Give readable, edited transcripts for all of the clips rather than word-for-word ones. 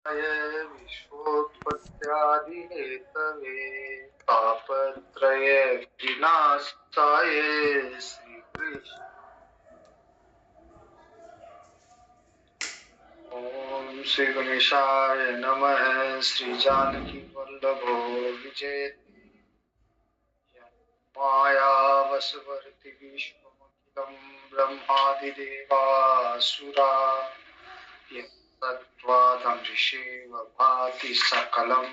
विश्वोत्पत्त्यादिहेतवे तापत्रय विनाशाय श्रीकृष्ण। ओम श्री गणेशाय नमः। श्री जानकी वल्लभो विजयते माया वसवर्ति विश्वमखिलं ब्रह्मादिदेवासुरा यत्त्वादं ऋषेव भाति सकलं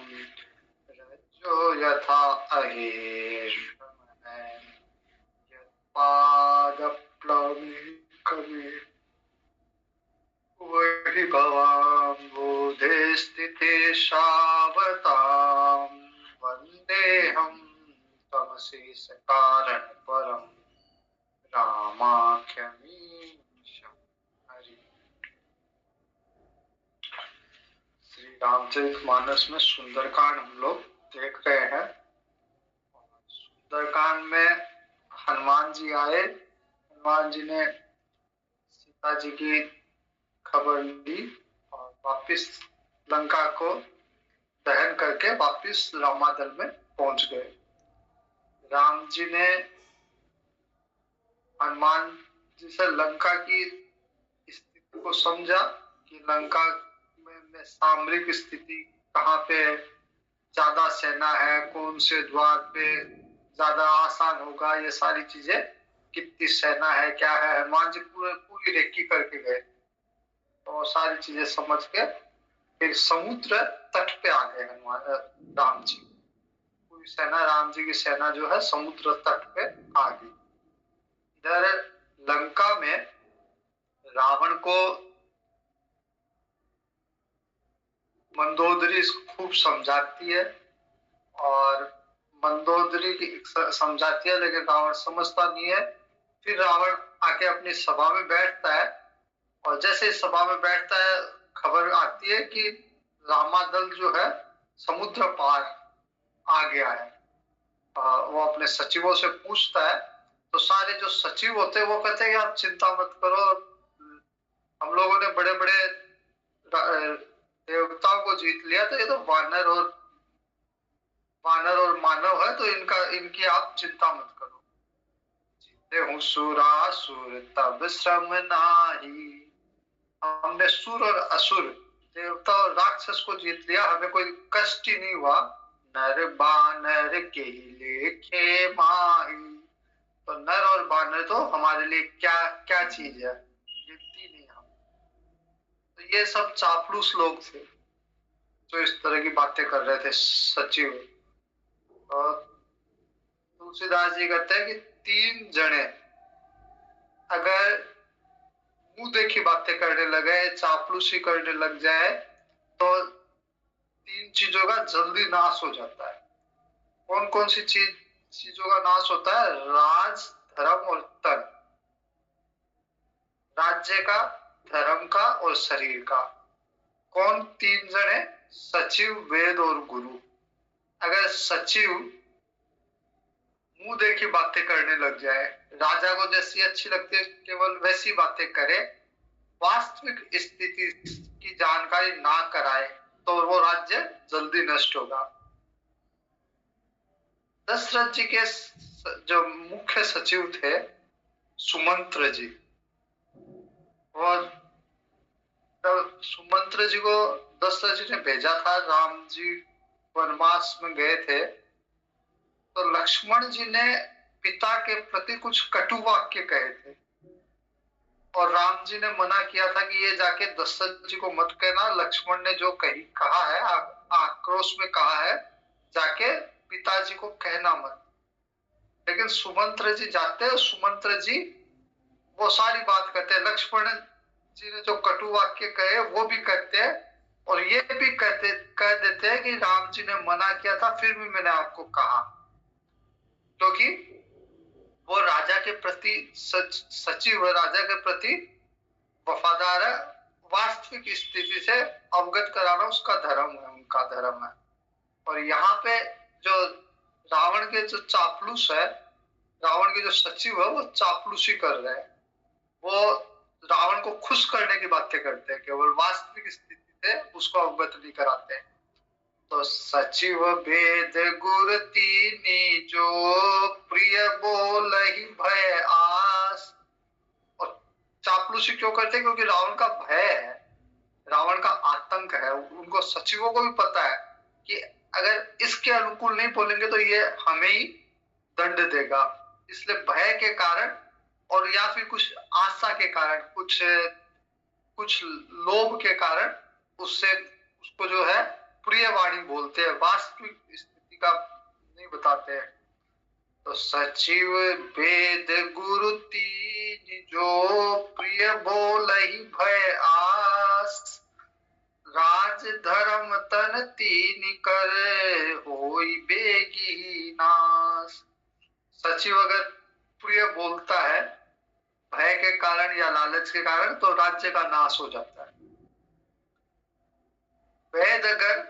रज्जो यथा अहेर्षमः यत्पादप्लवनिकमे वहि भवाम्बोधे स्थिते शावतां वन्देऽहं तमशेषकारणपरं रामाख्यमीशं हरि। श्री रामचरितमानस में सुंदरकांड हम लोग देख रहे हैं। सुंदरकांड में हनुमान जी आए। हनुमान जी ने सीता जी की खबर ली और वापिस लंका को दहन करके वापिस रामादल में पहुंच गए। राम जी ने हनुमान जी से लंका की स्थिति को समझा कि लंका में सामरिक स्थिति कहाँ पे ज्यादा सेना है, कौन से द्वार पे ज्यादा आसान होगा, ये सारी चीजें, कितनी सेना है, क्या है, हनुमान जी पूरी रेकी करके गए। तो सारी चीजें समझ के फिर समुद्र तट पे आ गए हनुमान राम जी। पूरी सेना, राम जी की सेना जो है समुद्र तट पे आ गई। इधर लंका में रावण को मंदोदरी खूब समझाती है और मंदोदरी की समझाती है, लेकिन रावण समझता नहीं है। फिर रावण आके अपनी सभा में बैठता है और जैसे सभा में बैठता है खबर आती है कि रामादल जो है समुद्र पार आ गया है। वो अपने सचिवों से पूछता है तो सारे जो सचिव होते हैं वो कहते हैं कि आप चिंता मत करो, हम लोगों ने बड़े बड़े देवताओं को जीत लिया, तो ये तो वानर और मानव है, तो इनकी आप चिंता मत करो। जीते हूँ सुरासुर तब श्रम नाही, हमने सुर और असुर, देवता और राक्षस को जीत लिया, हमें कोई कष्ट ही नहीं हुआ। नर बानर के लेखे माही, तो नर और बानर तो हमारे लिए क्या क्या चीज है, गिनती नहीं हम। तो ये सब चापलूस लोग थे जो इस तरह की बातें कर रहे थे सचिव। और तुलसीदास जी कहते हैं कि 3 जने अगर मुंह देखी बातें करने लगे, चापलूसी करने लग जाए, तो 3 चीजों का जल्दी नाश हो जाता है। कौन कौन सी चीजों का नाश होता है? राज, धर्म और तन। राज्य का, धर्म का और शरीर का। कौन 3 जने? सचिव, वेद और गुरु। अगर सचिव मुंह देखी बातें करने लग जाए, राजा को जैसी अच्छी लगती है केवल वैसी बातें करे, वास्तविक स्थिति की जानकारी ना कराए, तो वो राज्य जल्दी नष्ट होगा। दशरथ जी के जो मुख्य सचिव थे सुमंत्र जी, और सुमंत्र जी को दशरथ जी ने भेजा था। राम जी वनवास में गए थे तो लक्ष्मण जी ने पिता के प्रति कुछ कटु वाक्य कहे थे और राम जी ने मना किया था कि ये जाके दशरथ जी को मत कहना। लक्ष्मण ने जो कहा है, आक्रोश में कहा है, जाके पिताजी को कहना मत। लेकिन सुमंत्र जी जाते हैं, सुमंत्र जी वो सारी बात करते हैं। लक्ष्मण जी ने जो कटु वाक्य कहे वो भी कहते हैं और ये भी कह देते हैं कि राम जी ने मना किया था, फिर भी मैंने आपको कहा, क्योंकि वो राजा के प्रति सचिव है, राजा के प्रति वफादार है। वास्तविक स्थिति से अवगत कराना उसका धर्म है, उनका धर्म है। और यहाँ पे जो रावण के जो चापलूस है, रावण के जो सचिव है, वो चापलूसी कर रहे हैं। वो रावण को खुश करने की बातें करते हैं, केवल वास्तविक स्थिति थे उसको अवगत नहीं कराते। तो सचिव भेद गुर तीनी जो प्रिय बोल ही भय आस। और चापलूसी क्यों करते? क्योंकि रावण का भय है, रावण का आतंक है। उनको सचिवों को भी पता है कि अगर इसके अनुकूल नहीं बोलेंगे तो ये हमें ही दंड देगा, इसलिए भय के कारण और या फिर कुछ आशा के कारण, कुछ लोभ के कारण उससे उसको जो है प्रिय वाणी बोलते हैं, वास्तविक स्थिति का नहीं बताते हैं। तो सचिव वेद गुरु तीन जो प्रिय बोल ही भय आस। राज धर्म तन तीन करे होई बेगी नाश। सचिव अगर प्रिय बोलता है भय के कारण या लालच के कारण तो राज्य का नाश हो जाता है। वैद अगर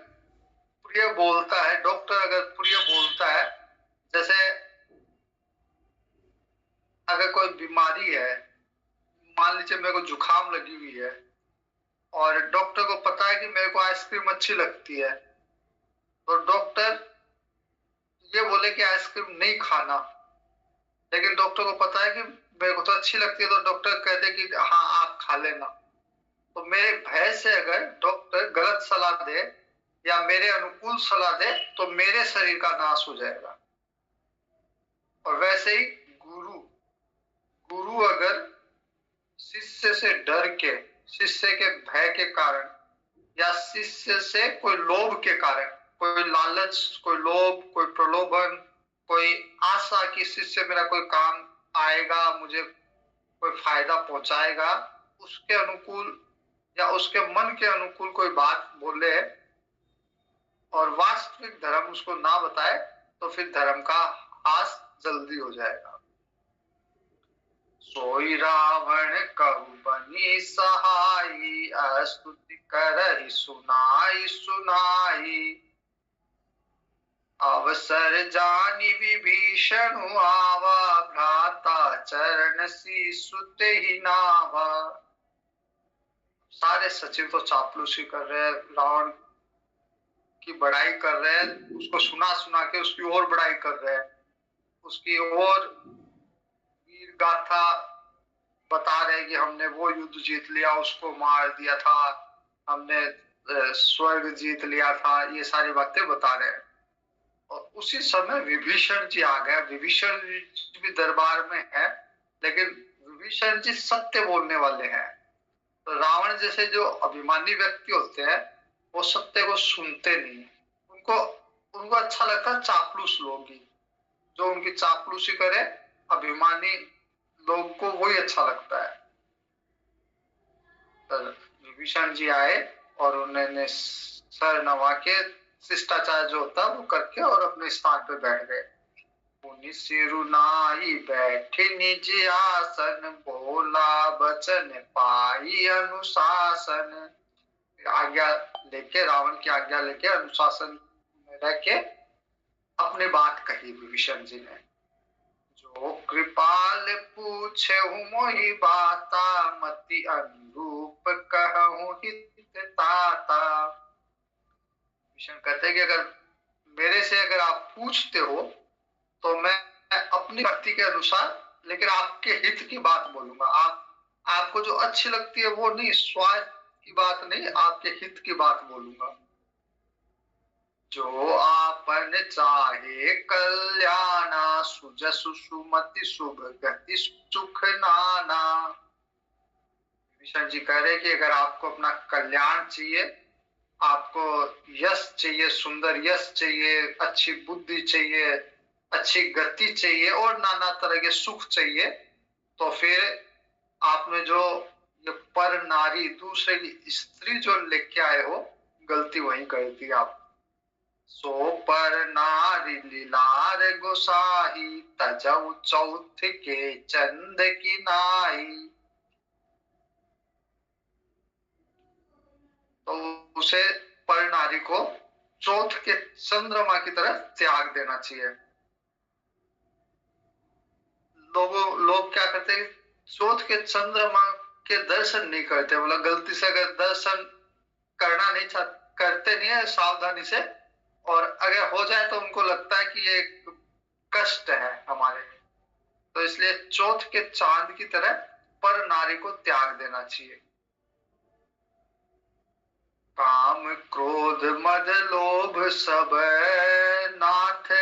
प्रिय बोलता है, डॉक्टर अगर प्रिय बोलता है, जैसे अगर कोई बीमारी है, मान लीजिए मेरे को जुकाम लगी हुई है और डॉक्टर को पता है कि मेरे को आइसक्रीम अच्छी लगती है, तो डॉक्टर ये बोले कि आइसक्रीम नहीं खाना, लेकिन डॉक्टर को पता है कि मेरे को तो अच्छी लगती है, तो डॉक्टर कहते कि हाँ आप खा लेना। तो मेरे भय से अगर डॉक्टर गलत सलाह दे या मेरे अनुकूल सलाह दे तो मेरे शरीर का नाश हो जाएगा। और वैसे ही गुरु गुरु अगर शिष्य से डर के, शिष्य के भय के कारण या शिष्य से कोई लोभ के कारण, कोई लालच, कोई लोभ, कोई प्रलोभन, कोई आशा कि शिष्य मेरा कोई काम आएगा, मुझे कोई फायदा पहुंचाएगा, उसके अनुकूल या उसके मन के अनुकूल कोई बात बोले और वास्तविक धर्म उसको ना बताए तो फिर धर्म का हास जल्दी हो जाएगा। सोई रावण कहु बनी सहाई अस्तुति करहि सुनाई सुनाई। अवसर जानी विभीषण आवा भ्राता चरण सुत ही नावा। सारे सचिव तो चापलूसी कर रहे हैं, रावण की बड़ाई कर रहे हैं, उसको सुना सुना के उसकी और बड़ाई कर रहे हैं, उसकी और वीर गाथा बता रहे हैं कि हमने वो युद्ध जीत लिया, उसको मार दिया था, हमने स्वर्ग जीत लिया था, ये सारी बातें बता रहे हैं। और उसी समय विभीषण जी आ गए। विभीषण जी भी दरबार में है, लेकिन विभीषण जी सत्य बोलने वाले हैं। तो रावण जैसे जो अभिमानी व्यक्ति होते हैं वो सत्य को सुनते नहीं, उनको उनको अच्छा लगता है चापलूस लोग ही, जो उनकी चापलूसी करे, अभिमानी लोग को वही अच्छा लगता है। तो विभीषण जी आए और उन्होंने सर नवा के शिष्टाचार जो होता वो करके और अपने स्थान पे बैठ गए। मुनि सिरुनाई बैठे निज आसन बोला बचन पाई अनुशासन। आज्ञा लेके, रावण की आज्ञा लेके अनुशासन में रह के अपनी बात कही विभीषण जी ने। जो कृपाल पूछे मोहि बाता मति अनुरूप कहूं हित ताता। विभीषण कहते कि अगर मेरे से अगर आप पूछते हो तो मैं अपनी भक्ति के अनुसार, लेकिन आपके हित की बात बोलूंगा। आपको जो अच्छी लगती है वो नहीं, स्वार्थ की बात नहीं, आपके हित की बात बोलूंगा। जो आपन चाहे कल्याणा सुजसु सुमति शुभ गति सुख नाना। विभीषण जी कह रहे कि अगर आपको अपना कल्याण चाहिए, आपको यश चाहिए, सुंदर यश चाहिए, अच्छी बुद्धि चाहिए, अच्छी गति चाहिए और नाना तरह के सुख चाहिए, तो फिर आपने जो ये पर नारी, दूसरे की स्त्री जो लेके आए हो, गलती वही कर दी आप। सो पर नारी लीलार गोसाही तजऊ चौथ के चंद की नाई। तो उसे पर नारी को चौथ के चंद्रमा की तरफ त्याग देना चाहिए। लोग क्या करते हैं, चौथ के चंद्रमा के दर्शन नहीं करते, मतलब गलती से अगर दर्शन करना नहीं करते नहीं है सावधानी से, और अगर हो जाए तो उनको लगता है कि ये कष्ट है हमारे लिए। तो इसलिए चौथ के चांद की तरह पर नारी को त्याग देना चाहिए। काम क्रोध मद लोभ सब नाथ,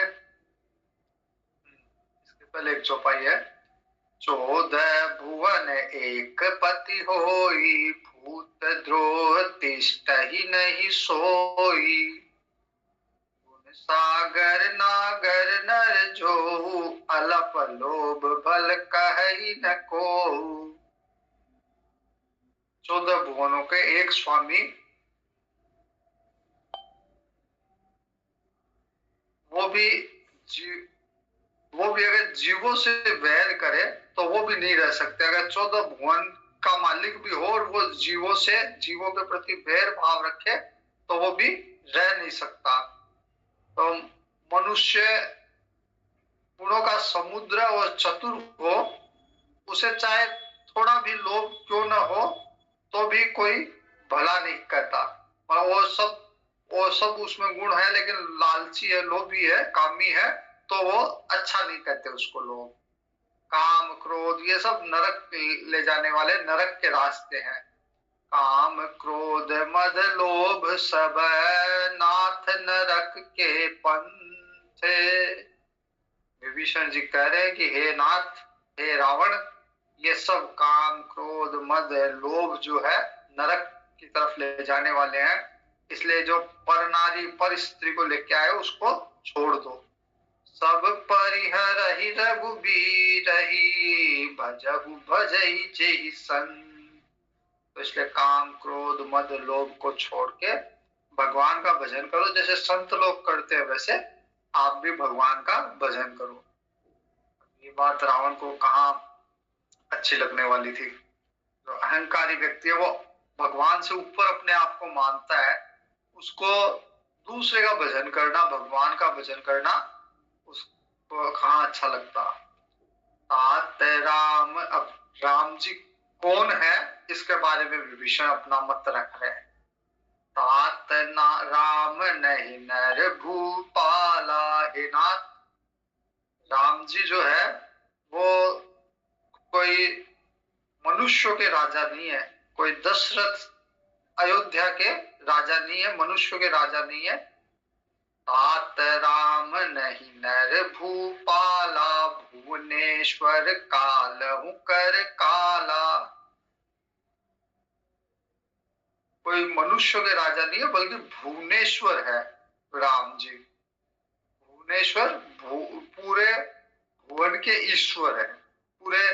इसके पहले एक चौपाई है। 14 भुवन एक पति होई, भूत द्रोह तिष्ठहि नहीं सोई। गुण सागर नागर नर जोहु, अलप लोभ भल कहई न कोहु। 14 भुवनों के एक स्वामी, वो भी अगर जीवों से वैर करे तो वो भी नहीं रह सकते। अगर 14 भुवन का मालिक भी हो और वो जीवों के प्रति वैर भाव रखे तो वो भी रह नहीं सकता। तो मनुष्य गुणों का समुद्र और चतुर हो, उसे चाहे थोड़ा भी लोभ क्यों न हो तो भी कोई भला नहीं करता। और वो सब उसमें गुण है, लेकिन लालची है, लोभी है, कामी है, तो वो अच्छा नहीं कहते उसको लोग। काम क्रोध ये सब नरक ले जाने वाले नरक के रास्ते हैं। काम क्रोध मद लोभ सब नाथ, नरक के पंथ। विभीषण जी कह रहे हैं कि हे नाथ, हे रावण, ये सब काम क्रोध मद लोभ जो है नरक की तरफ ले जाने वाले हैं। इसलिए जो पर नारी पर स्त्री को लेके आए उसको छोड़ दो। सब परिहरहि रघुबीरहि, भजहु भजहि जेहि संत। तो इसलिए काम क्रोध मद लोभ को छोड़ के भगवान का भजन करो। जैसे संत लोग करते हैं वैसे आप भी भगवान का भजन करो। ये बात रावण को कहाँ अच्छी लगने वाली थी। जो अहंकारी व्यक्ति है वो भगवान से ऊपर अपने आप को मानता है, उसको दूसरे का भजन करना, भगवान का भजन करना उसको कहाँ अच्छा लगता। तात राम, अब राम जी कौन है इसके बारे में विभीषण अपना मत रख रहे हैं। तात राम नहीं नर भूपाला, हे नाथ, राम जी जो है वो कोई मनुष्यों के राजा नहीं है, कोई दशरथ अयोध्या के राजा नहीं है, मनुष्यों के राजा नहीं है। तात राम नहीं नर भूपाला, भुवनेश्वर कालहु कर काला। कोई मनुष्यों के राजा नहीं है बल्कि भुवनेश्वर है राम जी। भुवनेश्वर पूरे भुवन के ईश्वर है, पूरे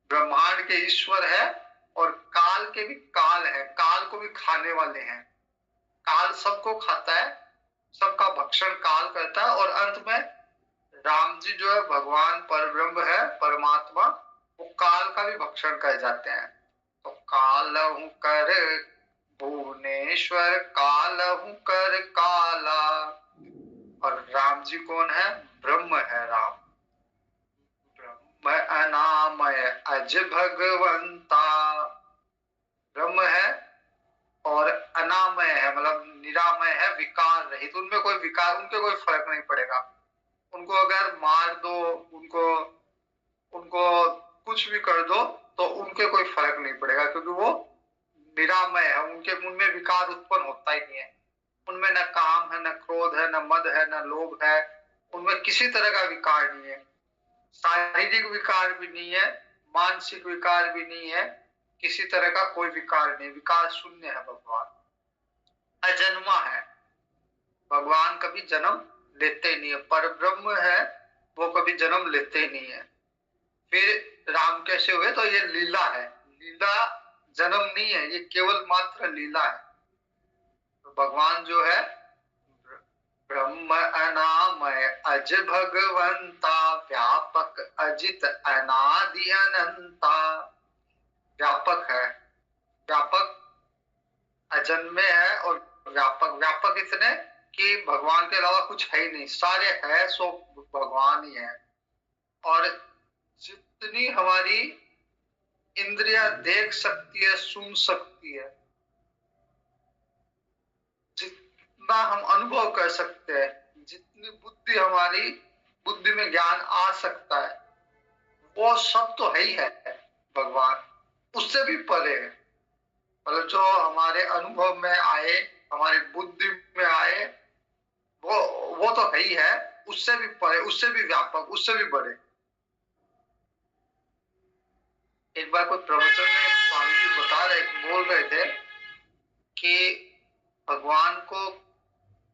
ब्रह्मांड के ईश्वर है, और काल के भी काल है, काल को भी खाने वाले हैं। काल सबको खाता है, सबका भक्षण काल करता है, और अंत में राम जी जो है भगवान परब्रह्म है, परमात्मा, वो काल का भी भक्षण कर जाते हैं। तो कालहु कर भुवनेश्वर, कालहु कर काला। और राम जी कौन है? ब्रह्म है राम, ब्रह्म अनामय अज भगवंता। ब्रह्म है और अनामय है, मतलब निरामय है, विकार रहित। उनमें कोई विकार, उनके कोई फर्क नहीं पड़ेगा। उनको अगर मार दो, उनको कुछ भी कर दो तो उनके कोई फर्क नहीं पड़ेगा, क्योंकि वो निरामय है, उनमें विकार उत्पन्न होता ही नहीं है। उनमें न काम है, न क्रोध है, न मद है, न लोभ है, उनमें किसी तरह का विकार नहीं है। शारीरिक विकार भी नहीं है, मानसिक विकार भी नहीं है, किसी तरह का कोई विकार नहीं, विकार शून्य है भगवान। अजन्मा है भगवान, कभी जन्म लेते नहीं है। पर ब्रह्म है, वो कभी जन्म लेते नहीं है। फिर राम कैसे हुए? तो ये लीला है, लीला जन्म नहीं है, ये केवल मात्र लीला है। तो भगवान जो है ब्रह्म अनामय अज भगवंता, व्यापक अजित अनादि अनंता। व्यापक है, व्यापक अजन्मे है, और व्यापक इतने कि भगवान के अलावा कुछ है ही नहीं, सारे है सो भगवान ही है। और जितनी हमारी इंद्रियां देख सकती है, सुन सकती है, जितना हम अनुभव कर सकते हैं, जितनी बुद्धि हमारी बुद्धि में ज्ञान आ सकता है, वो सब तो है ही है भगवान, उससे भी परे है। मतलब जो हमारे अनुभव में आए, हमारी बुद्धि में आए, वो तो है ही है, उससे भी परे, उससे भी व्यापक, उससे भी बड़े। एक बार कोई प्रवचन में स्वामी जी बोल रहे थे कि भगवान को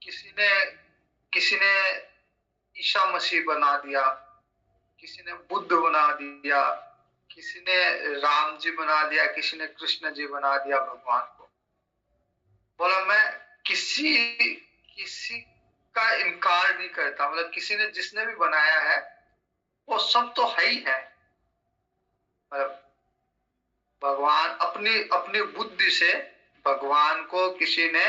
किसी ने ईसा मसीह बना दिया, किसी ने बुद्ध बना दिया, किसी ने राम जी बना दिया, किसी ने कृष्ण जी बना दिया भगवान को। बोला मैं किसी का इनकार नहीं करता, मतलब किसी ने जिसने भी बनाया है वो सब तो है ही है। मतलब भगवान अपनी बुद्धि से भगवान को किसी ने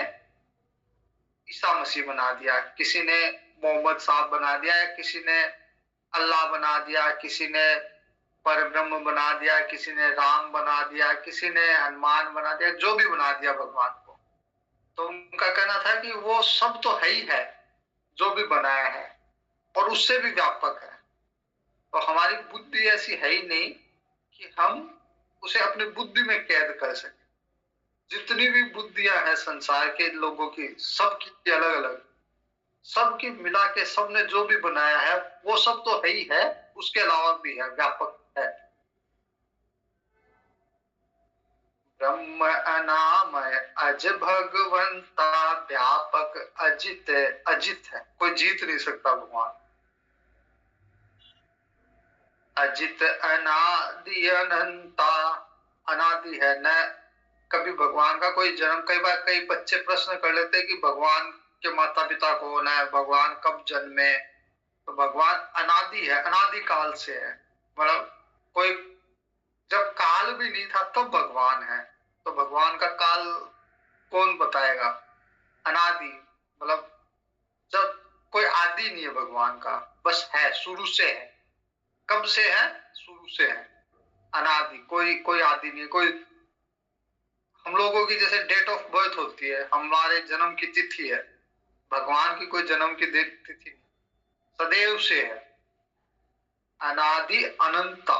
ईसा मसीह बना दिया, किसी ने मोहम्मद साहब बना दिया, किसी ने अल्लाह बना दिया, किसी ने परब्रह्म बना दिया, किसी ने राम बना दिया, किसी ने हनुमान बना दिया, जो भी बना दिया भगवान को। तो उनका कहना था कि वो सब तो है ही है जो भी बनाया है, और उससे भी व्यापक है। तो हमारी बुद्धि ऐसी है ही नहीं कि हम उसे अपनी बुद्धि में कैद कर सके। जितनी भी बुद्धियां हैं संसार के लोगों की, सबकी अलग अलग, सबकी मिला के सबने जो भी बनाया है वो सब तो है ही है, उसके अलावा भी है, व्यापक है। ब्रह्म अनामय अज भगवंता व्यापक अजित, अजित है, कोई जीत नहीं सकता भगवान। अजित अनादि अनंता, अनादि है, न कभी भगवान का कोई जन्म। कई बार कई बच्चे प्रश्न कर लेते हैं कि भगवान के माता पिता कौन है, भगवान कब जन्मे। तो भगवान अनादि है, अनादि काल से है। मतलब कोई जब काल भी नहीं था तब भगवान है, तो भगवान का काल कौन बताएगा। अनादि मतलब जब कोई आदि नहीं है भगवान का, बस है, शुरू से है। कब से है? शुरू से है, अनादि, कोई आदि नहीं। कोई हम लोगों की जैसे डेट ऑफ बर्थ होती है, हमारे जन्म की तिथि है, भगवान की कोई जन्म की तिथि नहीं, सदैव से है। अनादि अनंता,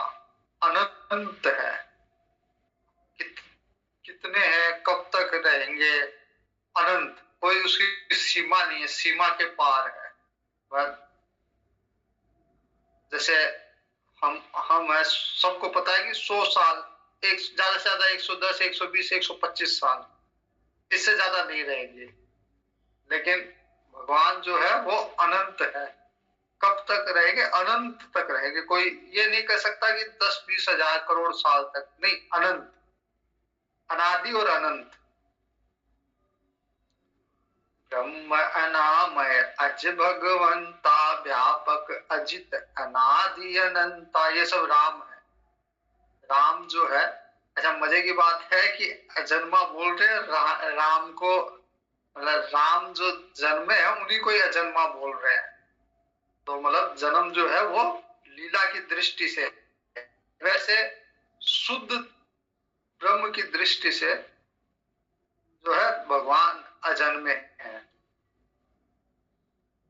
अनंत है। कितने हैं, कब तक रहेंगे, अनंत, कोई उसकी सीमा नहीं है, सीमा के पार है। जैसे हम है, सबको पता है कि 100 साल, एक ज्यादा से ज्यादा 110, 120, 125 साल, इससे ज्यादा नहीं रहेंगे। लेकिन भगवान जो है वो अनंत है। कब तक रहेंगे? अनंत तक रहेंगे। कोई ये नहीं कह सकता कि 10-20 हजार करोड़ साल तक, नहीं, अनंत, अनादि और अनंत। ब्रह्म अनामय अज भगवंता व्यापक अजित अनादि अनंता, ये सब राम है। राम जो है, अच्छा मजे की बात है कि अजन्मा बोल रहे हैं राम को, मतलब राम जो जन्मे हैं उन्हीं को ही अजन्मा बोल रहे हैं। तो मतलब जन्म जो है वो लीला की दृष्टि से, वैसे शुद्ध ब्रह्म की दृष्टि से जो है भगवान अजन्मे हैं।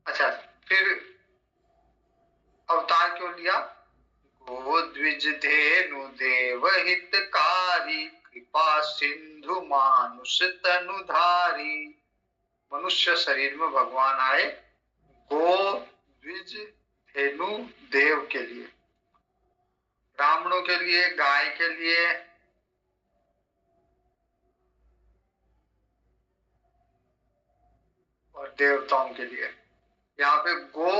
अच्छा, फिर अवतार क्यों लिया? गो द्विज धेनु देव हितकारी, कृपा सिंधु मानुष तनुधारी। मनुष्य शरीर में भगवान आए गो द्विज धेनु देव के लिए, ब्राह्मणों के लिए, गाय के लिए, और देवताओं के लिए। यहाँ पे गो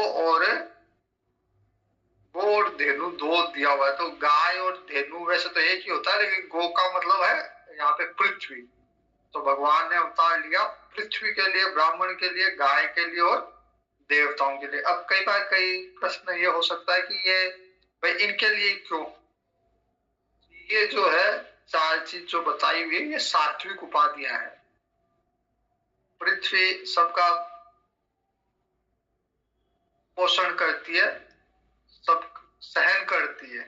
और धेनु दो दिया हुआ है, तो गाय और धेनु वैसे तो एक ही होता है, लेकिन गो का मतलब है यहाँ पे पृथ्वी। तो भगवान ने अवतार लिया पृथ्वी के लिए, ब्राह्मण के लिए, गाय के लिए और देवताओं के लिए। अब कई बार कई प्रश्न ये हो सकता है कि ये भाई इनके लिए क्यों? ये जो है चार चीज जो बताई हुई है, ये सात्विक उपाधियां हैं। पृथ्वी सबका पोषण करती है, सब सहन करती है,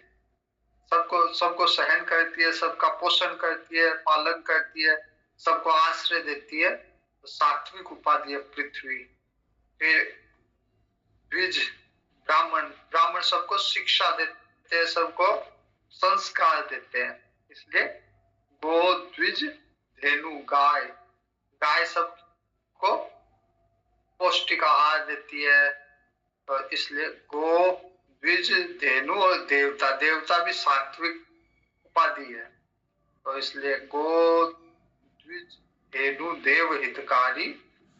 सबको सहन करती है, सबका पोषण करती है, पालन करती है, सबको आश्रय देती है। सात्विक उपाधि है पृथ्वी। फिर द्विज ब्राह्मण, ब्राह्मण सबको शिक्षा देते हैं, सबको संस्कार देते हैं, इसलिए गो द्विज धेनु गाय, गाय सबको पौष्टिक आहार देती है, तो इसलिए गो द्विज धेनु, और देवता, देवता भी सात्विक उपाधि है, तो इसलिए गो द्विज धेनु देव हितकारी,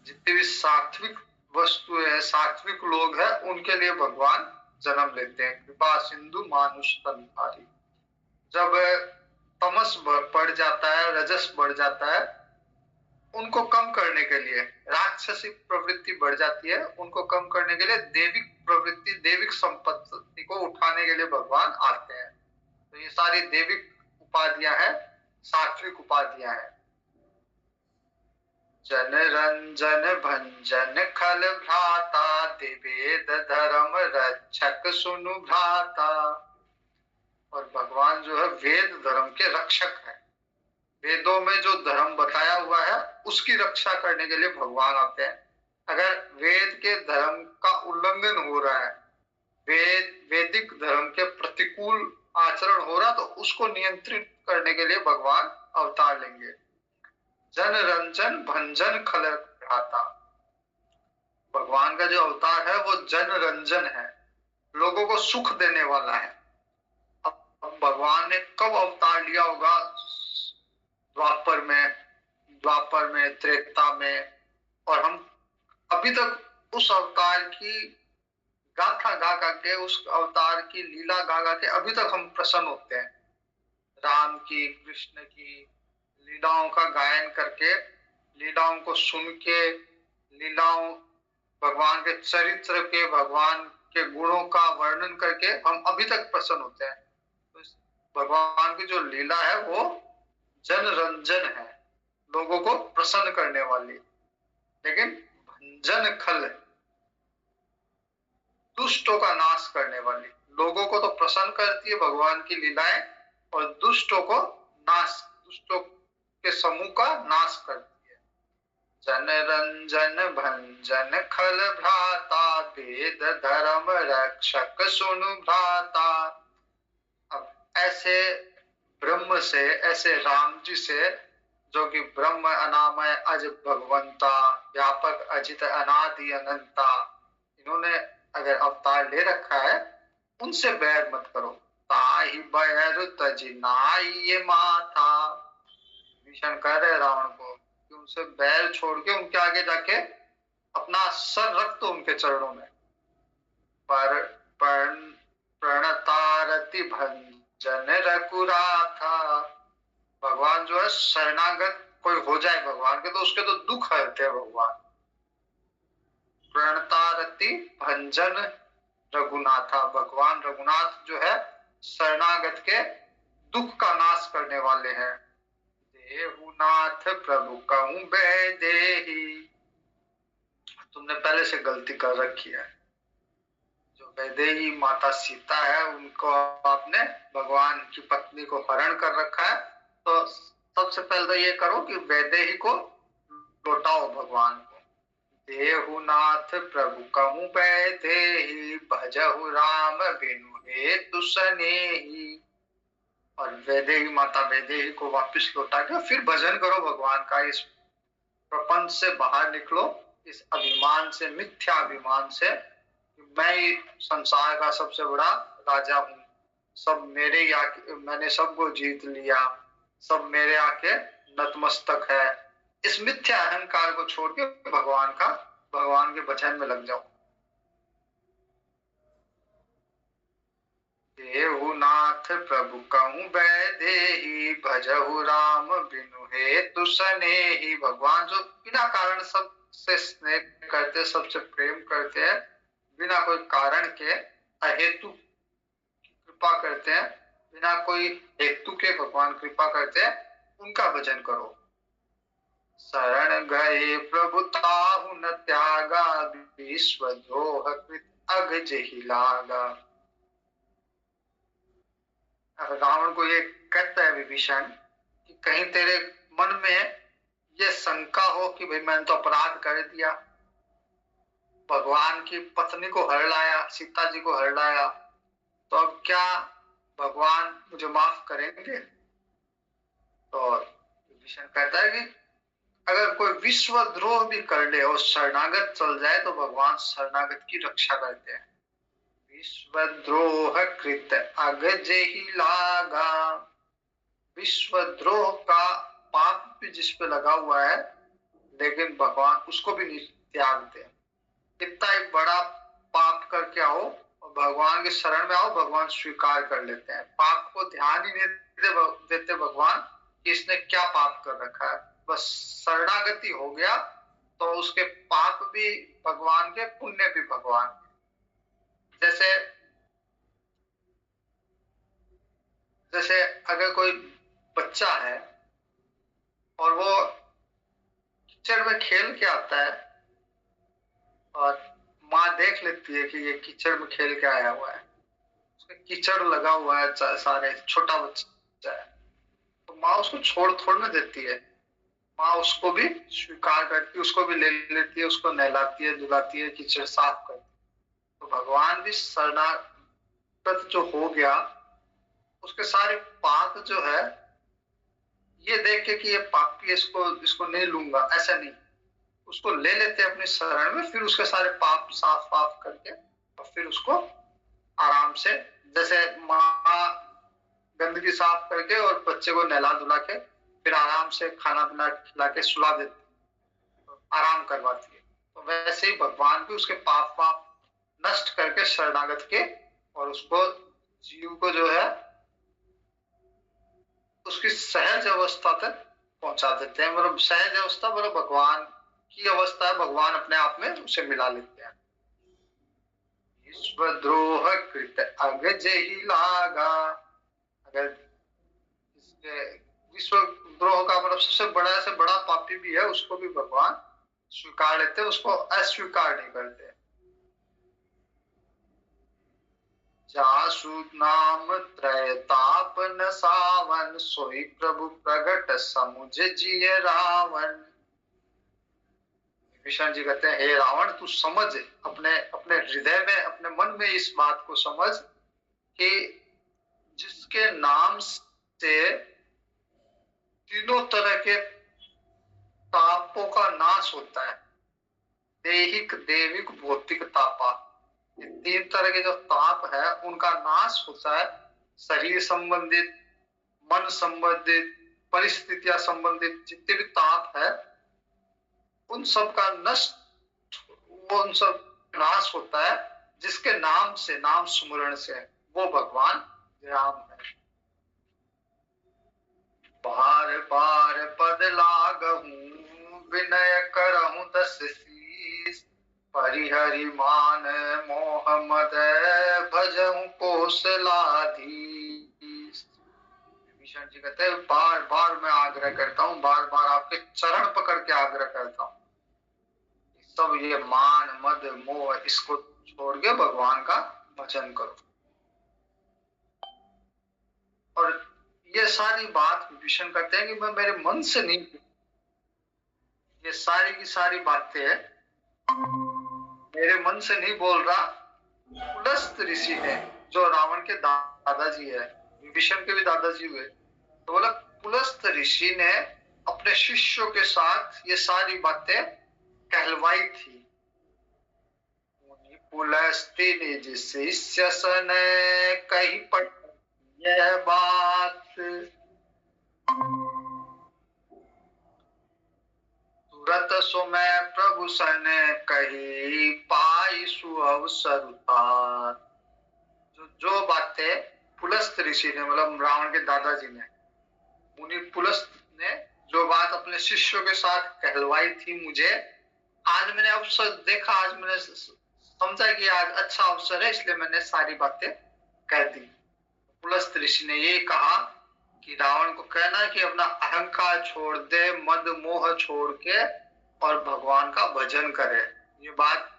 जितने भी सात्विक वस्तुएं हैं, सात्विक लोग हैं, उनके लिए भगवान जन्म लेते हैं। कृपा सिंधु मानुष तनधारी। जब तमस बढ़ जाता है, रजस बढ़ जाता है, उनको कम करने के लिए, राक्षसी प्रवृत्ति बढ़ जाती है, उनको कम करने के लिए देविक प्रवृत्ति, देविक संपत्ति को उठाने के लिए भगवान आते हैं। तो ये सारी देविक उपाधियां हैं, सात्विक उपाधियां हैं। जन रंजन भंजन खल भ्राता, देवेद धर्म रक्षक सुनु भ्राता। और भगवान जो है वेद धर्म के रक्षक है। वेदों में जो धर्म बताया हुआ है उसकी रक्षा करने के लिए भगवान आते हैं। अगर वेद के धर्म का उल्लंघन हो रहा है, वैदिक धर्म के प्रतिकूल आचरण हो रहा, तो उसको नियंत्रित करने के लिए भगवान अवतार लेंगे। जन रंजन भंजन खल भ्राता, भगवान का जो अवतार है वो जन रंजन है, लोगों को सुख देने वाला है। अब भगवान ने कब अवतार लिया होगा? द्वापर में, त्रेता में, और हम अभी तक उस अवतार की गाथा गा गा के, उस अवतार की लीला गा गा के अभी तक हम प्रसन्न होते हैं। राम की, कृष्ण की लीलाओं का गायन करके, लीलाओं को सुन के, लीलाओं, भगवान के चरित्र के, भगवान के गुणों का वर्णन करके हम अभी तक प्रसन्न होते हैं। तो भगवान की जो लीला है वो जन रंजन है, लोगों को प्रसन्न करने वाली। लेकिन भंजन खल, दुष्टों का नाश करने वाली। लोगों को तो प्रसन्न करती है भगवान की लीलाएं, और दुष्टों को नाश, दुष्टों के समूह का नाश करती है। जन रंजन भंजन खल भ्राता, वेद धर्म रक्षक सुनु भ्राता। अब ऐसे ब्रह्म से, ऐसे राम जी से, जो कि ब्रह्म अनामय अज भगवंता, व्यापक अजित अनादि अनंता, इन्होंने अगर अवतार ले रखा है, उनसे बैर मत करो। ताहि बैर तजिनाई माथा, भीषण कह रहे रावण को कि उनसे बैर छोड़ के उनके आगे जाके अपना सर रख दो उनके चरणों में। पर प्रणतारति भंजन रघुराथा, भगवान जो है शरणागत कोई हो जाए भगवान के, तो उसके तो दुख हरते हैं भगवान। प्रणतारति भंजन रघुनाथा, भगवान रघुनाथ जो है शरणागत के दुख का नाश करने वाले हैं। देहुनाथ प्रभु कहूं वैदेही, तुमने पहले से गलती कर रखी है। जो वैदेही माता सीता है, उनको आपने भगवान की पत्नी को हरण कर रखा है, तो सबसे पहले तो ये करो कि वैदेही को लौटाओ भगवान को। देहुनाथ प्रभु कहूं वैदेही, भजहु राम बिनु हेतु सनेही। और वैदेही माता वैदेही को वापस लौटा के फिर भजन करो भगवान का। इस प्रपंच से बाहर निकलो, इस अभिमान से, मिथ्या अभिमान से, मैं ही संसार का सबसे बड़ा राजा हूँ, सब मेरे ही आके, मैंने सबको जीत लिया, सब मेरे आके नतमस्तक है। इस मिथ्या अहंकार को छोड़ के भगवान के भजन में लग जाओ। देहुनाथ प्रभु कहूं वैदेही, भजहु राम बिनु हेतु सनेही। भगवान जो बिना कारण सबसे स्नेह करते, सबसे प्रेम करते हैं, बिना कोई कारण के अहेतु कृपा करते हैं, बिना कोई हेतु के भगवान कृपा करते हैं, उनका भजन करो। शरण गए प्रभु ताहु न त्यागा, विश्व द्रोह कृत अग जेहि लागा। रावण को ये कहता है विभीषण कि कहीं तेरे मन में ये शंका हो कि भाई मैंने तो अपराध कर दिया, भगवान की पत्नी को हर लाया, सीता जी को हर लाया, तो अब क्या भगवान मुझे माफ करेंगे? तो विभीषण कहता है कि अगर कोई विश्वद्रोह भी कर ले और शरणागत चल जाए तो भगवान शरणागत की रक्षा करते हैं। विश्वद्रोह कृत अगजेहि लागा, विश्वद्रोह का पाप भी जिस पे लगा हुआ है लेकिन भगवान उसको भी नहीं त्यागते। कितना एक बड़ा पाप करके आओ और भगवान के शरण में आओ, भगवान स्वीकार कर लेते हैं। पाप को ध्यान ही नहीं देते भगवान कि इसने क्या पाप कर रखा है, बस शरणागति हो गया तो उसके पाप भी भगवान के, पुण्य भी भगवान के। जैसे जैसे अगर कोई बच्चा है और वो कीचड़ में खेल के आता है और माँ देख लेती है कि ये कीचड़ में खेल के आया हुआ है, उसके कीचड़ लगा हुआ है, सारे छोटा बच्चा है, तो माँ उसको छोड़ थोड़ ना देती है। माँ उसको भी स्वीकार करती है, उसको भी ले लेती है, उसको नहलाती है, धुलाती है, कीचड़ साफ करती है। तो भगवान भी शरणागत जो हो गया उसके सारे पाप जो है, ये देख के कि ये पापी है, इसको नहीं लूंगा, ऐसा नहीं, उसको ले लेते हैं अपने शरण में, फिर उसके सारे पाप साफ साफ करके और फिर उसको आराम से, जैसे माँ गंदगी साफ करके और बच्चे को नहला धुला के फिर आराम से खाना पीना खिला के सुला देती, तो आराम करवाती है। तो वैसे ही भगवान भी उसके पाप पाप नष्ट करके शरणागत के और उसको, जीव को जो है उसकी सहज अवस्था तक पहुंचा देते हैं। मतलब सहज अवस्था मतलब भगवान की अवस्था है, भगवान अपने आप में उसे मिला लेते हैं। विश्वद्रोह कृत अगजेहि लागा, अगर इसके विश्वद्रोह का मतलब सबसे बड़ा से बड़ा पापी भी है उसको भी भगवान स्वीकार लेते हैं, उसको अस्वीकार नहीं करते। जासु नाम त्रयताप न सावन, सोई प्रभु प्रगट समुझ जिय रावण। विभीषण जी कहते हैं, हे रावण तू समझ, अपने अपने हृदय में, अपने मन में इस बात को समझ कि जिसके नाम से तीनों तरह के तापों का नाश होता है, देहिक देविक भौतिक तापा, ये तीन तरह के जो ताप है उनका नाश होता है। शरीर संबंधित, मन संबंधित, परिस्थितियां संबंधित जितने भी ताप है उन सब का नष्ट, वो उन सब नाश होता है जिसके नाम से, नाम स्मरण से, वो भगवान राम है। बार बार पद लागहूं, विनय करहूं दस शीस, परिहरि मान मोह मद, भजहूं कौशलाधीश। विभीषण जी कहते हैं, बार बार मैं आग्रह करता हूँ, बार बार आपके चरण पकड़ के आग्रह करता हूँ, सब ये मान मद मोह इसको छोड़ के भगवान का भजन करो। और ये सारी बात विभीषण कहते हैं कि मैं मेरे मन से नहीं, ये सारी की सारी बातें मेरे मन से नहीं बोल रहा, पुलस्त ऋषि ने, जो रावण के दादाजी है, विभीषण के भी दादाजी हुए, तो बोला पुलस्त ऋषि ने अपने शिष्यों के साथ ये सारी बातें कहलवाई थी। पुलस्ती निज शिष्य सन कही पट यह बात, तुरत सो मैं प्रभु सन कही पाई सुअवसर उतार। जो बातें पुलस्त ऋषि ने, मतलब रावण के दादाजी ने, मुनि पुलस्त ने जो बात अपने शिष्यों के साथ कहलवाई थी मुझे, आज मैंने अवसर देखा, आज मैंने समझा कि आज अच्छा अवसर है, इसलिए मैंने सारी बातें कह दी। पुलस्त ऋषि ने ये कहा कि रावण को कहना कि अपना अहंकार छोड़ दे, मद मोह छोड़ के और भगवान का भजन करे। ये बात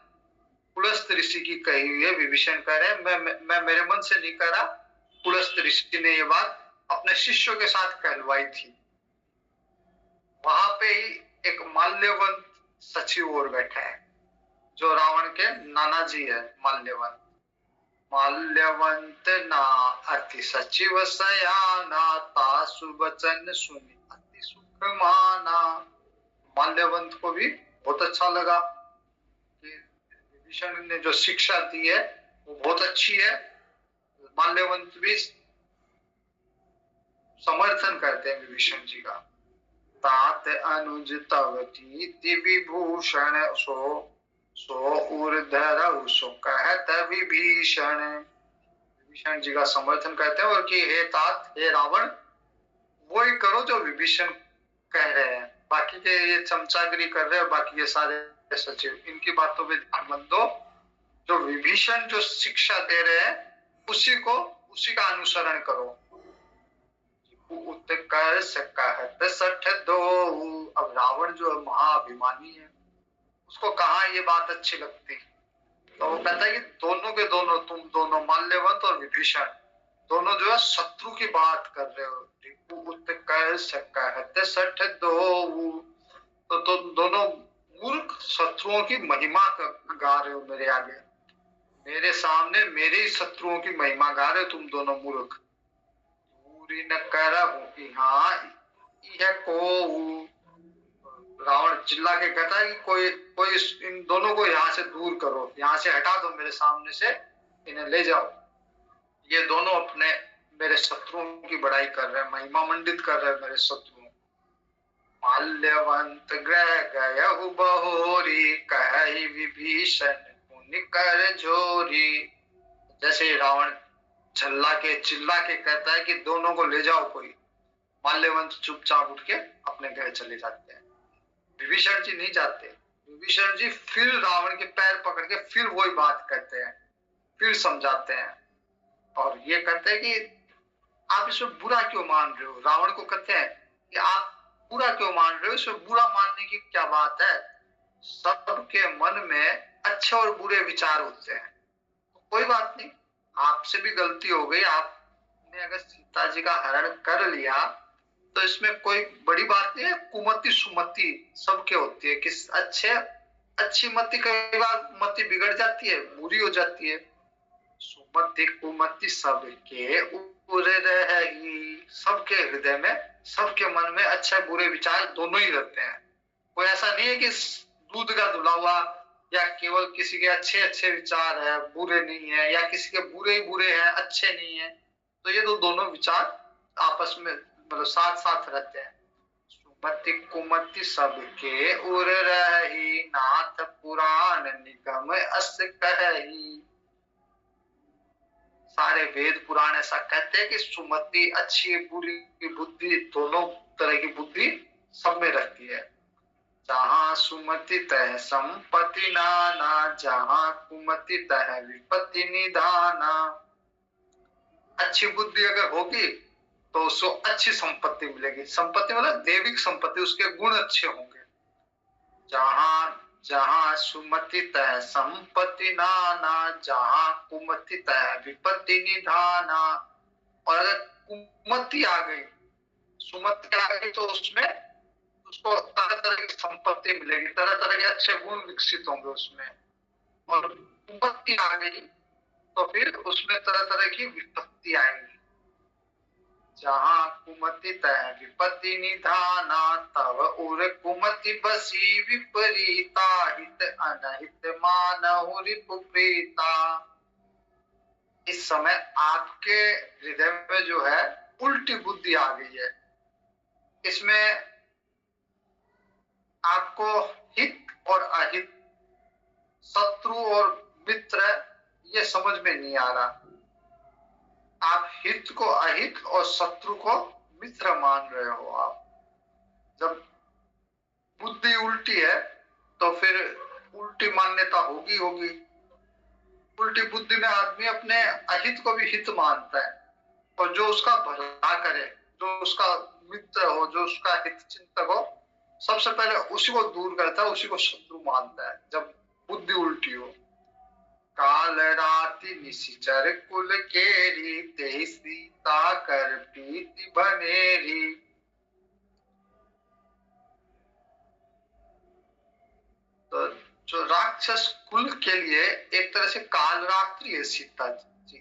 पुलस्त ऋषि की कही हुई है। विभीषण कह रहे मैं मेरे मन से नहीं करा, पुलस्त ऋषि ने ये बात अपने शिष्यों के साथ कहलवाई थी। वहां पे ही एक माल्यवंत सचिव और बैठे हैं, जो रावण के नाना जी है माल्यवंत। माल्यवंत ना अति सचिव सयाना, तासु वचन सुनि अति सुख माना। माल्यवंत को भी बहुत अच्छा लगा कि विभीषण ने जो शिक्षा दी है वो बहुत अच्छी है। माल्यवंत भी समर्थन करते हैं विभीषण जी का। तात अनुज तव कीर्ति विभूषण, सो सो उर धरऊ सो कहत विभीषण। विभीषण जी का समर्थन करते हैं और कि हे तात, हे रावण, वो ही करो जो विभीषण कह रहे हैं। बाकी के ये चमचागिरी कर रहे हैं, बाकी ये सारे सचिव, इनकी बातों पे ध्यान मत दो। जो विभीषण जो शिक्षा दे रहे हैं उसी का अनुसरण करो। उत्कर्ष कहत सठ दो। अब रावण जो महाअभिमानी है, उसको कहाँ ये बात अच्छी लगती, तो वो कहता है कि दोनों के दोनों, तुम दोनों माल्यवंत और विभीषण दोनों जो है शत्रु की बात कर रहे हो। उत्कर्ष कहत सठ दो, तो दोनों मूर्ख शत्रुओं की महिमा गा रहे हो मेरे आगे, मेरे सामने मेरे ही शत्रुओं की महिमा गा रहे हो तुम दोनों मूर्ख। पूरी न करहु इहाँ यह को। रावण चिल्ला के कहता है कि कोई कोई इन दोनों को यहाँ से दूर करो, यहाँ से हटा दो, मेरे सामने से इन्हें ले जाओ। ये दोनों अपने मेरे शत्रुओं की बड़ाई कर रहे हैं, महिमा मंडित कर रहे हैं मेरे शत्रुओं। माल्यवंत ग्रह गयहु बहोरी, कहि विभीषण पुनि कर जोरी। जैसे रावण चिल्ला के कहता है कि दोनों को ले जाओ कोई, माल्यवंत चुपचाप उठ के अपने घर चले जाते हैं। विभीषण जी नहीं जाते। विभीषण जी फिर रावण के पैर पकड़ के फिर वही बात कहते हैं, फिर समझाते हैं और ये कहते हैं कि आप इसमें बुरा क्यों मान रहे हो। रावण को कहते हैं कि आप बुरा क्यों मान रहे हो, इसमें बुरा मानने की क्या बात है। सबके मन में अच्छे और बुरे विचार होते हैं, तो कोई बात नहीं, आपसे भी गलती हो गई, आपने अगर सीता जी का हरण कर लिया तो इसमें कोई बड़ी बात नहीं है। कुमति सुमति सबके होती है, किस अच्छी मति कई बार मति बिगड़ जाती है, बुरी हो जाती है। सुमति कुमति सबके उर रही, सबके हृदय में, सबके मन में अच्छे बुरे विचार दोनों ही रहते हैं। कोई ऐसा नहीं है कि दूध का धुला हुआ, या केवल किसी के अच्छे अच्छे विचार है बुरे नहीं है, या किसी के बुरे ही बुरे हैं अच्छे नहीं है। तो ये तो दोनों विचार आपस में मतलब साथ साथ रहते हैं। सुमति कुमति सबके उर रही, नाथ पुराण निगम अस कही। सारे वेद पुराण ऐसा कहते हैं कि सुमति अच्छी बुरी बुद्धि, दोनों तरह की बुद्धि सब में रहती है। जहाँ सुमति तह संपत्ति नाना, जहाँ कुमति तह विपत्ति निधाना। अच्छी बुद्धि अगर होगी तो उसको अच्छी संपत्ति मिलेगी। संपत्ति मतलब दैविक संपत्ति, उसके गुण अच्छे होंगे। जहाँ जहाँ सुमति तह संपत्ति नाना, जहाँ कुमति तह विपत्ति निधाना। और अगर कुमति आ गई, सुमति आ गई, तो उसमें उसको तरह तरह की संपत्ति मिलेगी, तरह तरह के अच्छे गुण विकसित होंगे उसमें। और कुमति आ गई तो फिर उसमें तरह तरह की विपत्ति आएगी। जहाँ कुमति तह विपत्ति निधाना, तव उर कुमति बसी विपरीता, हित अनहित मानहु रिपु प्रीता। इस समय आपके हृदय में जो है उल्टी बुद्धि आ गई है, इसमें आपको हित और अहित, शत्रु और मित्र ये समझ में नहीं आ रहा। आप हित को अहित और शत्रु को मित्र मान रहे हो। आप जब बुद्धि उल्टी है तो फिर उल्टी मान्यता होगी होगी। उल्टी बुद्धि में आदमी अपने अहित को भी हित मानता है, और जो उसका भला करे, जो उसका मित्र हो, जो उसका हित चिंतक हो, सबसे पहले उसी को दूर करता है, उसी को शत्रु मानता है जब बुद्धि उल्टी हो। काल राति निशिचर कुल केरी, तेहि सीता कर प्रीति बनेरी। तो जो राक्षस कुल के लिए एक तरह से कालरात्रि है सीता जी।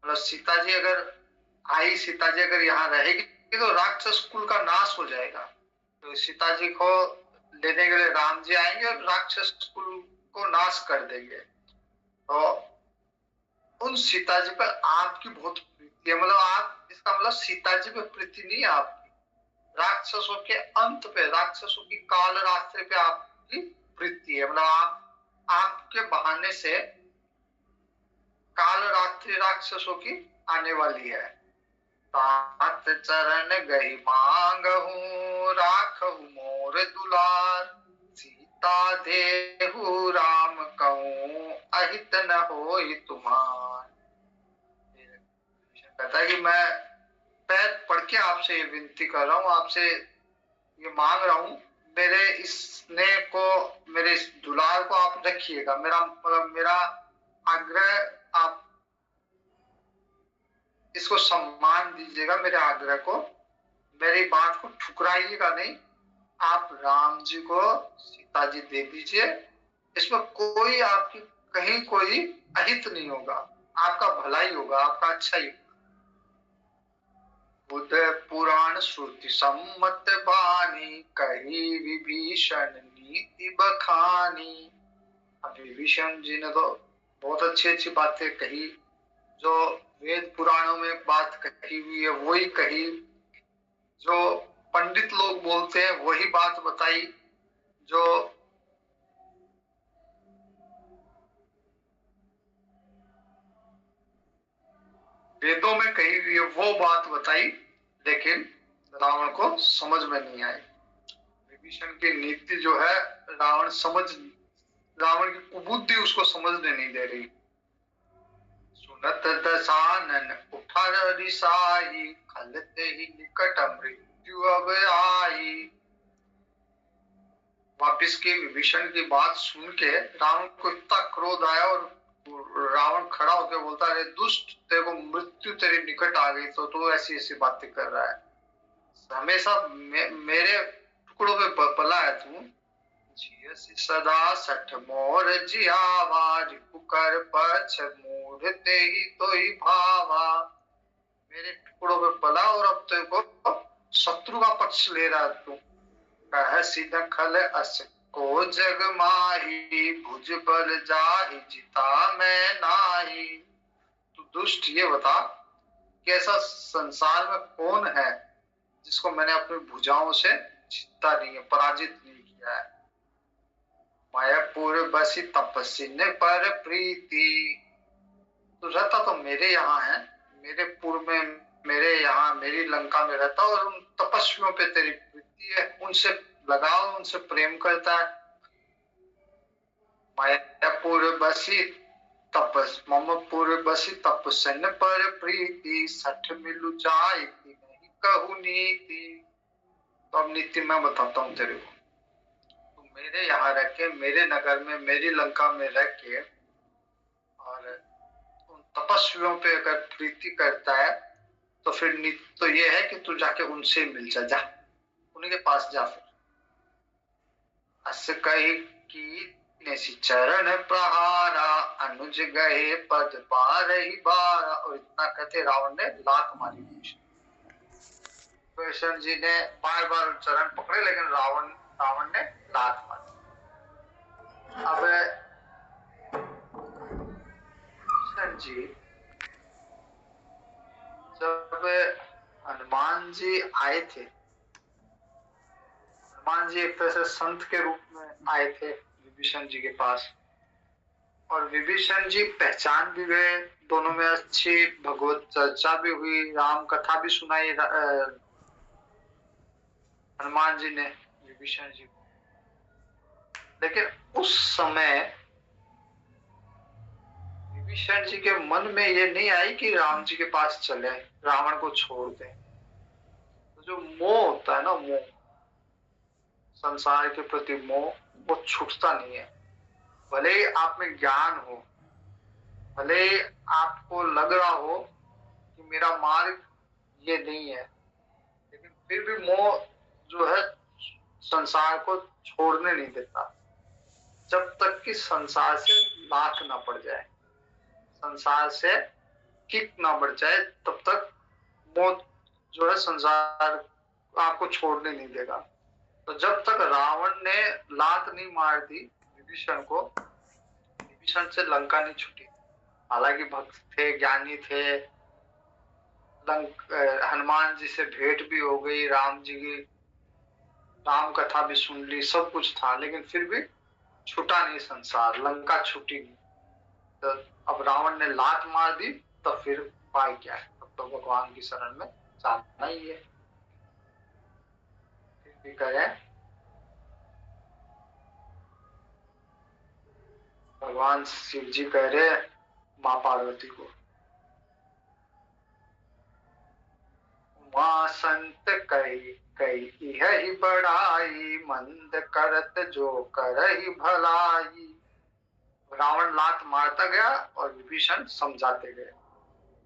मतलब सीता जी अगर यहाँ रहेगी तो राक्षस कुल का नाश हो जाएगा। तो सीता जी को लेने के लिए राम जी आएंगे और राक्षस कुल को नाश कर देंगे। तो उन सीता जी पर आपकी बहुत प्रीति है। मतलब आप, इसका मतलब सीता जी पे प्रीति नहीं है आपकी, राक्षसों के अंत पे, राक्षसों की काल रात्रि पे आपकी प्रीति है। मतलब आपके बहाने से काल रात्रि राक्षसों की आने वाली है। तात चरण गही मांगहूँ राखहु मोर दुलार, सीता देहु राम कहूँ अहित न होई तुम्हार। कहता है कि मैं पैर पढ़ के आपसे ये विनती कर रहा हूँ, आपसे ये मांग रहा हूँ, मेरे इस स्नेह को, मेरे इस दुलार को आप रखिएगा। मेरा मतलब मेरा आग्रह, आप इसको सम्मान दीजिएगा, मेरे आग्रह को, मेरी बात को ठुकराइएगा नहीं। आप राम जी को सीता जी दे दीजिए, इसमें कोई आपकी कहीं कोई अहित नहीं होगा, आपका भला ही होगा, आपका अच्छा ही होगा। बुध पुराण श्रुति सम्मत बानी, कही विभीषण नीति बखानी। अब विभीषण जी ने तो बहुत अच्छी अच्छी बातें कही, जो वेद पुराणों में बात कही हुई है वही कही, जो पंडित लोग बोलते हैं वही बात बताई, जो वेदों में कही हुई है वो बात बताई, लेकिन रावण को समझ में नहीं आई। विभीषण की नीति जो है रावण की कुबुद्धि उसको समझने नहीं दे रही। सुनत दसानन उठर रिसाई, खलते ही निकट मृत्यु अब आई। वापिस की विभीषण की बात सुन के रावण को इतना क्रोध आया और रावण खड़ा होकर बोलता, अरे दुष्ट, तेरे को मृत्यु तेरे निकट आ गई तो तू ऐसी ऐसी बातें कर रहा है। हमेशा मेरे टुकड़ों पे पला है तू। जियसि सदा सठ मोर जियावा, रिपुकर पछ मूढ़ते ही तो ही भावा। मेरे टुकड़ों पे पला और अब तेरे को शत्रु का पक्ष ले रहा है तू। कह सिद खल अस को जग माही, भुज बल जाहि जिता मैं नाही। तू दुष्ट, ये बता कि ऐसा संसार में कौन है जिसको मैंने अपनी भुजाओं से जीता नहीं है, पराजित नहीं किया है। मायापुर बसी तपस्वी ने पर प्रीति। तो रहता तो मेरे यहाँ है, मेरे पुर में, मेरे यहाँ मेरी लंका में रहता, और उन तपस्वियों पे तेरी प्रीति है, उनसे लगाव, उनसे प्रेम करता है। मायापुर बसी तपस ममपुर बसी तपसन पर प्रीति, सठ मिलु जाय नहीं कहू नीति। तो अब नीति मैं बताता हूँ तेरे को। तू मेरे यहाँ रह के, मेरे नगर में, मेरी लंका में रह के, और उन तपस्वियों पे अगर प्रीति करता है तो फिर नीति तो ये है कि तू जाके उनसे मिल जा, उनके पास जा। फिर अस कही की नेसी चरण प्रहारा, अनुज गए पद पार ही बारा। और इतना कहते रावण ने लात मारी। विभीषण जी ने बार बार चरण पकड़े, लेकिन रावण ने लात मारी। अब विभीषण जी, जब हनुमान जी आए थे, हनुमान जी एक तरह से संत के रूप में आए थे विभीषण जी के पास, और विभीषण जी पहचान भी गए, दोनों में अच्छी भगवत चर्चा भी हुई, राम कथा भी सुनाई हनुमान जी ने विभीषण जी को। लेकिन उस समय विभीषण जी के मन में ये नहीं आई कि राम जी के पास चले, रावण को छोड़ दें। तो जो मोह होता है ना, मोह, संसार के प्रति मोह, वो छूटता नहीं है। भले ही आप में ज्ञान हो, भले ही आपको लग रहा हो कि मेरा मार्ग ये नहीं है, लेकिन फिर भी मोह जो है संसार को छोड़ने नहीं देता। जब तक कि संसार से लात ना पड़ जाए, संसार से किक ना बढ़ जाए, तब तक मौत जो है संसार आपको छोड़ने नहीं देगा। तो जब तक रावण ने लात नहीं मार दी विभीषण को, विभीषण से लंका नहीं छूटी। हालांकि भक्त थे, ज्ञानी थे, हनुमान जी से भेंट भी हो गई, राम जी की राम कथा भी सुन ली, सब कुछ था, लेकिन फिर भी छूटा नहीं संसार, लंका छूटी नहीं। तो अब रावण ने लात मार दी, तब फिर उपाय क्या है? तब तो भगवान की शरण में जाना ही है। फिर भी करें, भगवान शिव जी कह रहे माँ पार्वती को, माँ संत कही कही यही बड़ाई, मंद करत जो करही भलाई। रावण लात मारता गया और विभीषण समझाते गए।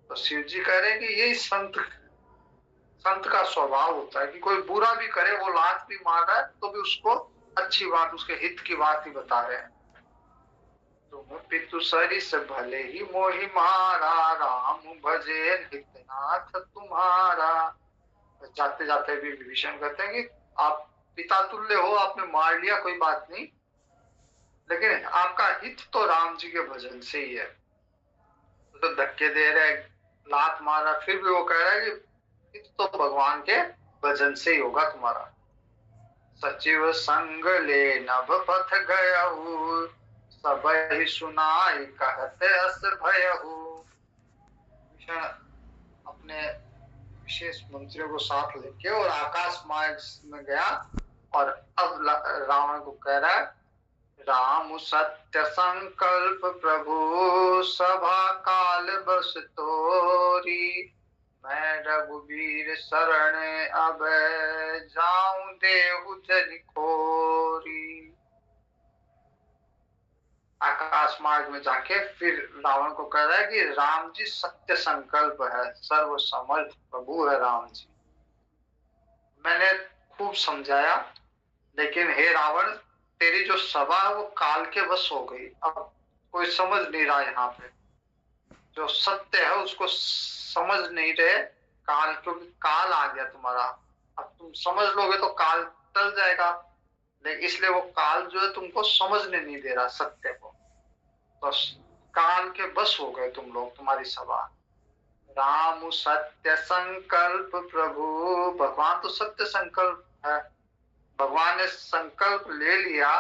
तो शिव जी कह रहे हैं कि यही संत का स्वभाव होता है कि कोई बुरा भी करे, वो लात भी मार रहा है तो भी उसको अच्छी बात, उसके हित की बात ही बता रहे हैं। तुम पितु सरिस भले ही मोहि मारा, राम भजे हितनाथ तुम्हारा। जाते जाते भी विभीषण कहते हैं कि आप पिता तुल्य हो, आपने मार लिया कोई बात नहीं, लेकिन आपका हित तो राम जी के भजन से ही है। तो धक्के दे रहे, लात मारा, फिर भी वो कह रहा है कि हित तो भगवान के भजन से ही होगा तुम्हारा। सचिव संग ले नभ पथ गयहु, सब ही सुनाई कहते अस भयहु। अपने विशेष मंत्रियों को साथ लेके और आकाश मार्ग में गया, और अब रावण को कह रहा है, राम सत्य संकल्प प्रभु सभा काल बस तोरी, मैं रघुवीर शरण अब जाऊं देहु जनि खोरी। आकाश मार्ग में जाके फिर रावण को कह रहा है कि राम जी सत्य संकल्प है, सर्व समर्थ प्रभु है राम जी। मैंने खूब समझाया, लेकिन हे रावण, तेरी जो सभा है वो काल के वश हो गई। अब कोई समझ नहीं रहा, यहाँ पे जो सत्य है उसको समझ नहीं रहे काल, क्योंकि काल आ गया तुम्हारा। अब तुम समझ लोगे तो काल टल जाएगा, लेकिन इसलिए वो काल जो है तुमको समझने नहीं दे रहा सत्य को। तो काल के बस हो गए तुम लोग, तुम्हारी सभा। राम सत्य संकल्प प्रभु, भगवान तो सत्य संकल्प है। भगवान ने संकल्प ले लिया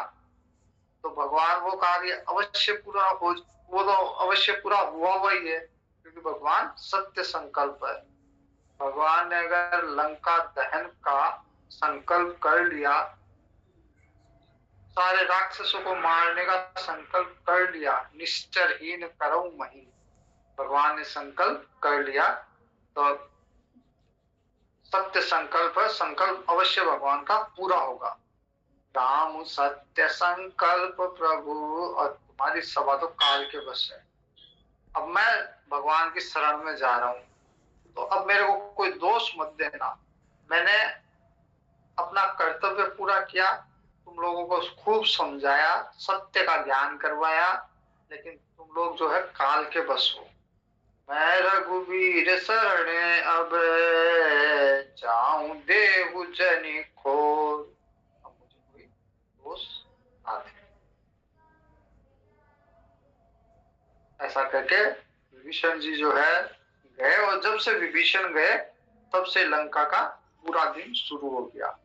तो भगवान वो कार्य अवश्य पूरा हो, वो तो अवश्य पूरा हुआ हुआ ही है, क्योंकि भगवान सत्य संकल्प है। भगवान ने अगर लंका दहन का संकल्प कर लिया, सारे राक्षसों को मारने का संकल्प कर लिया, निश्चरहीन करो मही, भगवान ने संकल्प कर लिया, तो सत्य संकल्प है, संकल्प अवश्य भगवान का पूरा होगा। राम सत्य संकल्प प्रभु, और तुम्हारी सभा तो काल के बस है। अब मैं भगवान की शरण में जा रहा हूं, तो अब मेरे को कोई दोष मत देना। मैंने अपना कर्तव्य पूरा किया, तुम लोगों को खूब समझाया, सत्य का ज्ञान करवाया, लेकिन तुम लोग जो है काल के बस हो। मैं रघुवीर शरण अब जाऊं देहु जनि खोर। अब मुझे कोई दोष ना दे। ऐसा करके विभीषण जी जो है गए, और जब से विभीषण गए तब से लंका का पूरा दिन शुरू हो गया।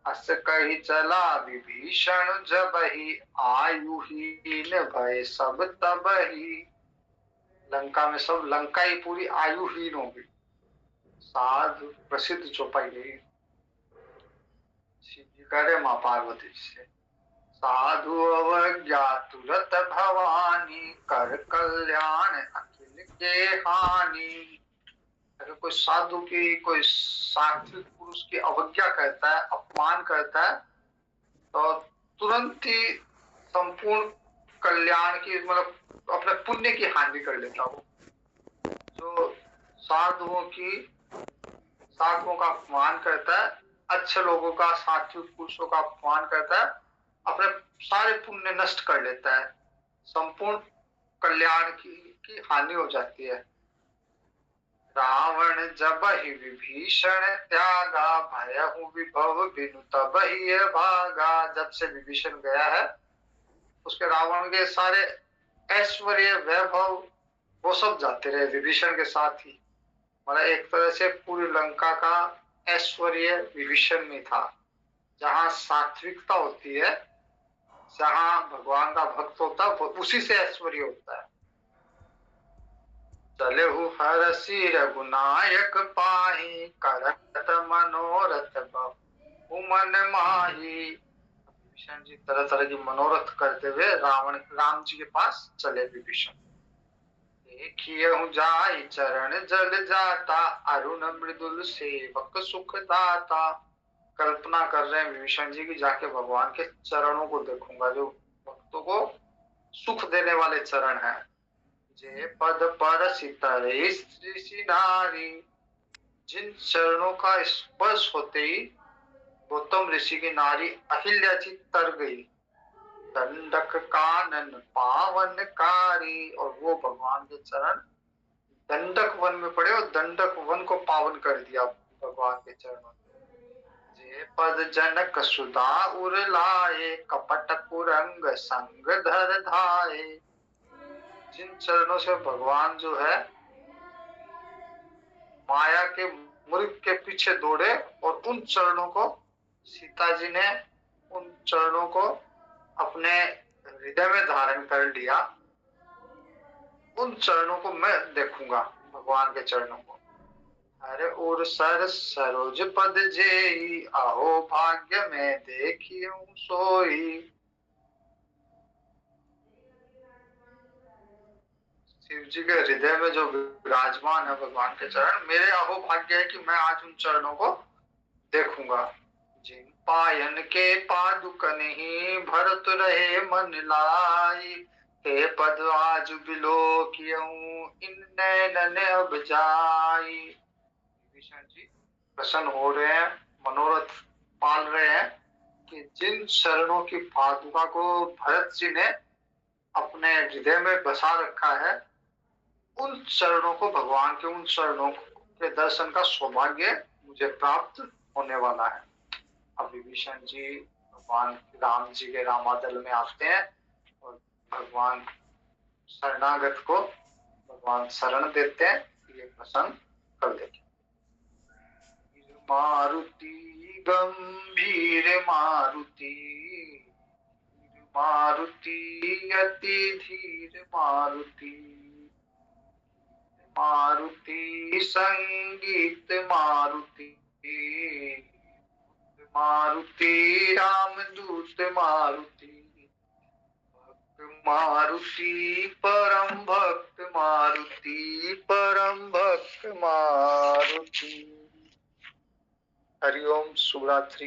अस कही चला विभीषण जब ही, आयुहीन भय सब तब ही। लंका में सब, लंका ही पूरी आयुहीन हो गई, साधु प्रसिद्ध चौपाई गई। शिव जी कह रहे माँ पार्वती से, साधु अवज्ञा तुरत भवानी, कर कल्याण अखिल के हानि। अगर कोई साधु की, कोई सात्विक पुरुष की अवज्ञा करता है, अपमान करता है, तो तुरंत ही संपूर्ण कल्याण की, मतलब अपने पुण्य की हानि कर लेता वो। जो साधुओं का अपमान करता है, अच्छे लोगों का, सात्विक पुरुषों का अपमान करता है, अपने सारे पुण्य नष्ट कर लेता है, संपूर्ण कल्याण की हानि हो जाती है। रावण जब ही विभीषण त्यागा, भयहु विभव बिनु तब ही भागा। जब से विभीषण गया है, उसके रावण के सारे ऐश्वर्य वैभव वो सब जाते रहे विभीषण के साथ ही। मतलब एक तरह से पूरी लंका का ऐश्वर्य विभीषण में था। जहाँ सात्विकता होती है, जहाँ भगवान का भक्त होता है, उसी से ऐश्वर्य होता है। चलेहु हरषि रघुनायक पाहि, करत मनोरथ बहु मन माही। विभीषण जी तरह तरह की मनोरथ करते हुए राम जी के पास चले विभीषण। देखियहु जाई चरण जल जाता, अरुण मृदुल सेवक सुख दाता। कल्पना कर रहे हैं विभीषण जी की, जाके भगवान के चरणों को देखूंगा, जो भक्तों को सुख देने वाले चरण हैं। जे पद पर सितरे ऋषि नारी, जिन चरणों का स्पर्श होते ही गौतम ऋषि की नारी अहिल्या जी तर गई। दंडक कानन पावन कारी, और वो भगवान के चरण दंडक वन में पड़े और दंडक वन को पावन कर दिया भगवान के चरणों। जे पद जनक सुधा उर लाए, कपट कुरंग संग धर धाए। जिन चरणों से भगवान जो है माया के मुर्ग के पीछे दौड़े, और उन चरणों को सीता जी ने उन चरणों को अपने हृदय में धारण कर लिया। उन चरणों को मैं देखूंगा, भगवान के चरणों को। अरे और सर सरोज पद जेई, आहो भाग्य में देखियूं सोई। शिव जी के हृदय में जो विराजमान है भगवान के चरण, मेरे अहो भाग्य है कि मैं आज उन चरणों को देखूंगा। जिन पायन के पादुकन ही भरत रहे मन लाई, हे पद आज बिलोकियऊं इन नैनन अब जाई। विभीषण जी प्रसन्न हो रहे हैं, मनोरथ पाल रहे हैं कि जिन चरणों की पादुका को भरत जी ने अपने हृदय में बसा रखा है, उन चरणों को, भगवान के उन चरणों के दर्शन का सौभाग्य मुझे प्राप्त होने वाला है। अब विभीषण जी भगवान राम जी के रामादल में आते हैं और भगवान शरणागत को भगवान शरण देते हैं, ये प्रसन्न कर देते। मारुति गंभीर मारुति, मारुति अति धीर मारुति, मारुति संगीत मारुति, मारुति रामदूत मारुति, भक्त मारुति परम भक्त मारुति, परम भक्त मारुति। हरिओम, शुभरात्रि।